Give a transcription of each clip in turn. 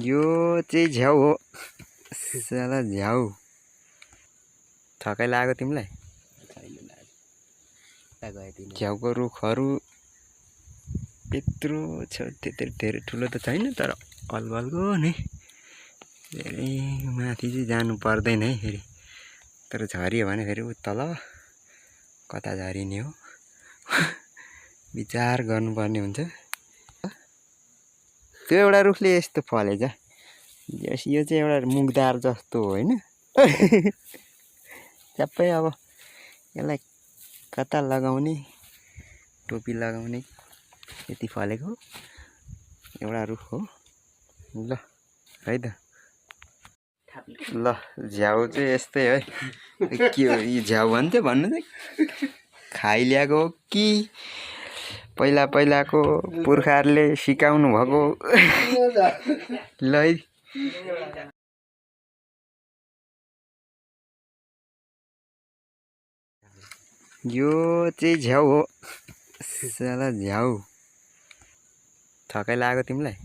यो चाहिँ झ्याउ हो साला झ्याउ। थकाइ लाग्यो तिमीलाई? झ्याउको रुखहरू यत्रो छ, त्यत्रो धेरै ठुलो त छैन तर अलगलको नि धेरै माथि चाहिँ जानु पर्दैन है फेरि। तर झरियो भने फेरि उ तल कता झरिने हो विचार गर्नुपर्ने हुन्छ। त्यो एउटा रुखले यस्तो फलेछ। यो चाहिँ एउटा मुखदार जस्तो हो होइन सबै। अब यसलाई कता लगाउने, टोपी लगाउने यति फलेको एउटा रुख हो। ल है त। ल झ्याउ चाहिँ यस्तै है। के हो यो झ्याउ भन्छ भन्नु चाहिँ खाइल्याएको हो कि पहिला पहिलाको पुर्खाहरूले सिकाउनु भएको ल है। यो चाहिँ झ्याउ हो साला झ्याउ। थकाइ लाग्यो तिमीलाई?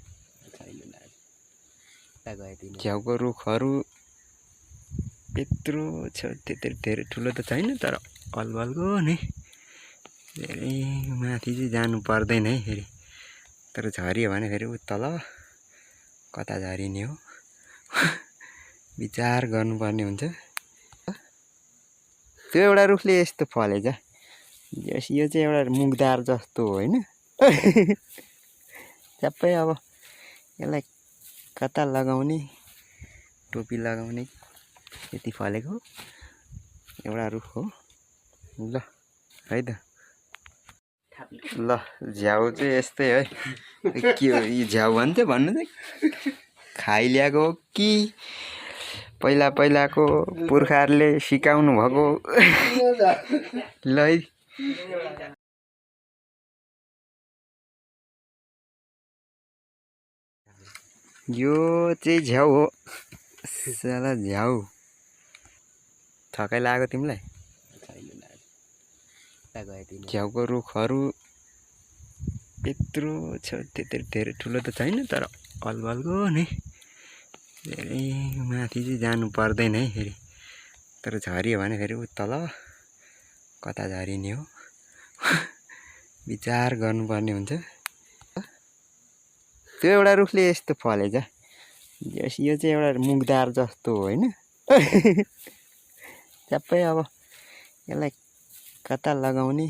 झ्याउको रुखहरू यत्रो छ, त्यत्रो धेरै ठुलो त छैन तर अलगलको नि धेरै माथि चाहिँ जानु पर्दैन है फेरि। तर झरियो भने फेरि उ तल कता झरिने हो विचार गर्नुपर्ने हुन्छ। त्यो एउटा रुखले यस्तो फलेछ। यो चाहिँ एउटा मुखदार जस्तो हो होइन सबै। अब यसलाई कता लगाउने, टोपी लगाउने यति फलेको एउटा रुख हो। ल है त। ल झ्याउ चाहिँ यस्तै है। के हो यो झ्याउ भन्छ भन्नु चाहिँ खाइल्याएको हो कि पहिला पहिलाको पुर्खाहरूले सिकाउनु भएको ल है। यो चाहिँ झ्याउ हो साला झ्याउ। थकाइ लाग्यो तिमीलाई? झ्याउको रुखहरू यत्रो छ, त्यत्रो धेरै ठुलो त छैन तर अलगलको नि धेरै माथि चाहिँ जानु पर्दैन है फेरि। तर झरियो भने फेरि उ तल कता झरिने हो विचार गर्नुपर्ने हुन्छ। त्यो एउटा रुखले यस्तो फलेछ। यो चाहिँ एउटा मुखदार जस्तो हो होइन सबै। अब यसलाई कता लगाउने,